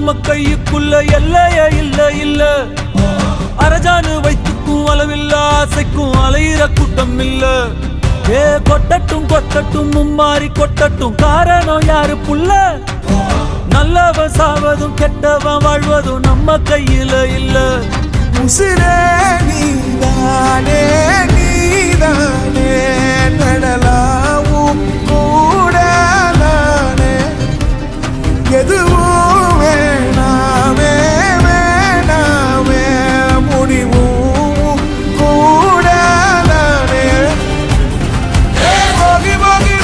நம்ம கையுக்குள்ள எல்லைய இல்ல இல்ல. அரஜானு வைத்துக்கும் அளவில்ல, ஆசைக்கும் அலையிற கூட்டம் இல்ல. ஏ கொட்டட்டும் கொட்டட்டும் மும்மாறி கொட்டட்டும், காரணம் யாரு புள்ள? நல்லவன் சாவதும் கெட்டவன் வாழ்வதும் நம்ம கையில இல்ல. உசிரே நீதானே நீதானே